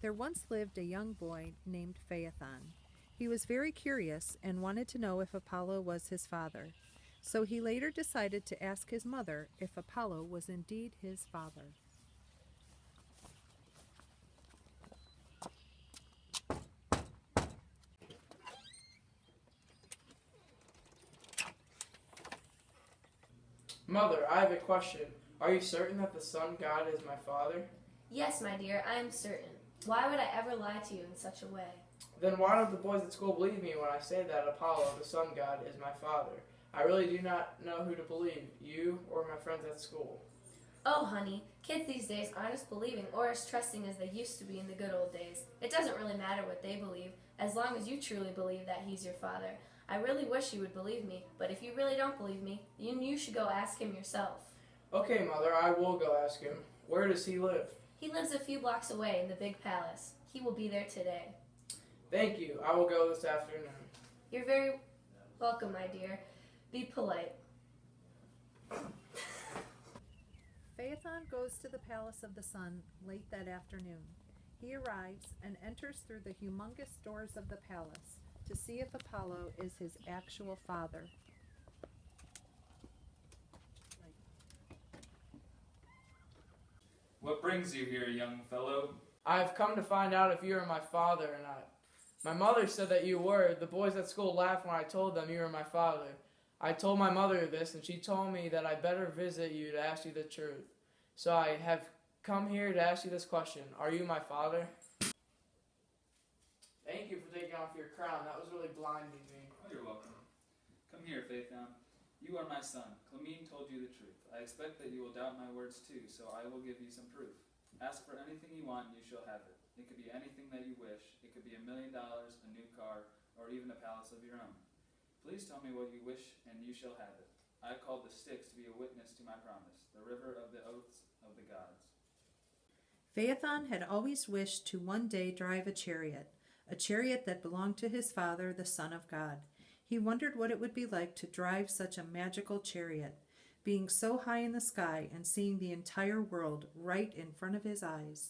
There once lived a young boy named Phaethon. He was very curious and wanted to know if Apollo was his father. So he later decided to ask his mother if Apollo was indeed his father. Mother, I have a question. Are you certain that the sun god is my father? Yes, my dear, I am certain. Why would I ever lie to you in such a way? Then why don't the boys at school believe me when I say that Apollo, the sun god, is my father? I really do not know who to believe, you or my friends at school. Oh, honey, kids these days aren't as believing or as trusting as they used to be in the good old days. It doesn't really matter what they believe, as long as you truly believe that he's your father. I really wish you would believe me, but if you really don't believe me, then you should go ask him yourself. Okay, Mother, I will go ask him. Where does he live? He lives a few blocks away in the big palace. He will be there today. Thank you. I will go this afternoon. You're very welcome, my dear. Be polite. Phaethon goes to the palace of the sun late that afternoon. He arrives and enters through the humongous doors of the palace to see if Apollo is his actual father. What brings you here, young fellow? I have come to find out if you are my father or not. My mother said that you were. The boys at school laughed when I told them you were my father. I told my mother this, and she told me that I better visit you to ask you the truth. So I have come here to ask you this question. Are you my father? Thank you for taking off your crown. That was really blinding me. Oh, you're welcome. Come here, Phaethon. You are my son. Clemene told you the truth. I expect that you will doubt my words too, so I will give you some proof. Ask for anything you want and you shall have it. It could be anything that you wish. It could be $1 million, a new car, or even a palace of your own. Please tell me what you wish and you shall have it. I called the Styx to be a witness to my promise, the river of the oaths of the gods. Phaethon had always wished to one day drive a chariot that belonged to his father, the Son of God. He wondered what it would be like to drive such a magical chariot, being so high in the sky and seeing the entire world right in front of his eyes.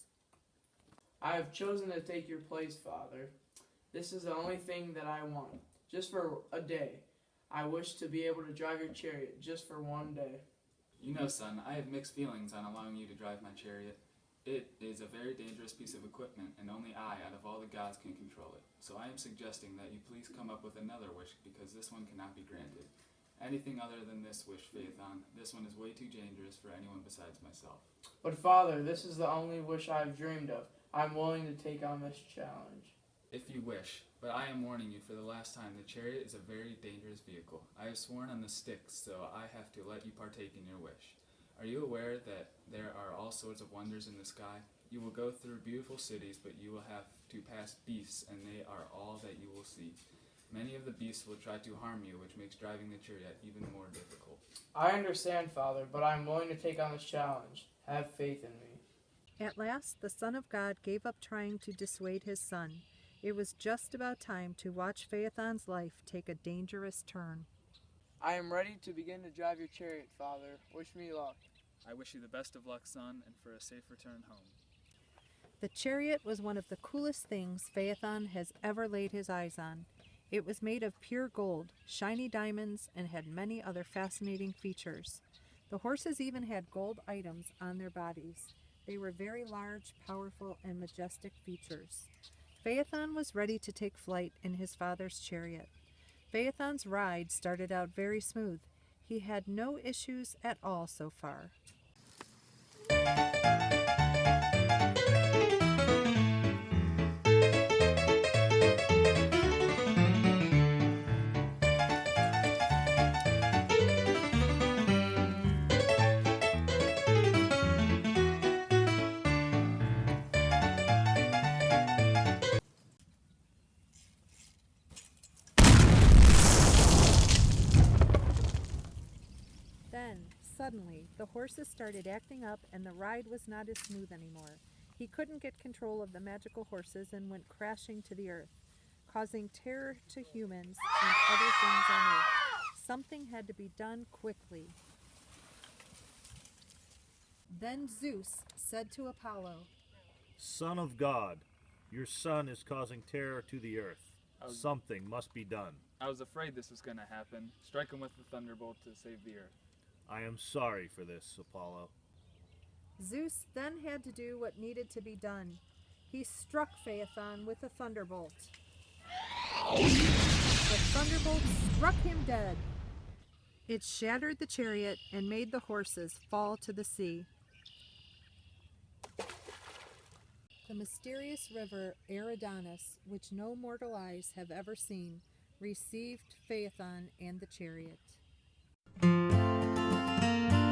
I have chosen to take your place, Father. This is the only thing that I want. Just for a day. I wish to be able to drive your chariot just for one day. You know, son, I have mixed feelings on allowing you to drive my chariot. It is a very dangerous piece of equipment, and only I, out of all the gods, can control it. So I am suggesting that you please come up with another wish, because this one cannot be granted. Anything other than this wish, Phaethon, this one is way too dangerous for anyone besides myself. But Father, this is the only wish I have dreamed of. I'm willing to take on this challenge. If you wish, but I am warning you for the last time, the chariot is a very dangerous vehicle. I have sworn on the Styx, so I have to let you partake in your wish. Are you aware that there are all sorts of wonders in the sky? You will go through beautiful cities, but you will have to pass beasts, and they are all that you will see. Many of the beasts will try to harm you, which makes driving the chariot even more difficult. I understand, Father, but I'm willing to take on this challenge. Have faith in me. At last, the Son of God gave up trying to dissuade his son. It was just about time to watch Phaethon's life take a dangerous turn. I am ready to begin to drive your chariot, Father. Wish me luck. I wish you the best of luck, son, and for a safe return home. The chariot was one of the coolest things Phaethon has ever laid his eyes on. It was made of pure gold, shiny diamonds, and had many other fascinating features. The horses even had gold items on their bodies. They were very large, powerful, and majestic features. Phaethon was ready to take flight in his father's chariot. Phaethon's ride started out very smooth. He had no issues at all so far. Then, suddenly, the horses started acting up and the ride was not as smooth anymore. He couldn't get control of the magical horses and went crashing to the earth, causing terror to humans and other things on earth. Something had to be done quickly. Then Zeus said to Apollo, Son of God, Your son is causing terror to the earth. Something must be done. I was afraid this was going to happen. Strike him with the thunderbolt to save the earth. I am sorry for this, Apollo. Zeus then had to do what needed to be done. He struck Phaethon with a thunderbolt. The thunderbolt struck him dead. It shattered the chariot and made the horses fall to the sea. The mysterious river Eridanus, which no mortal eyes have ever seen, received Phaethon and the chariot.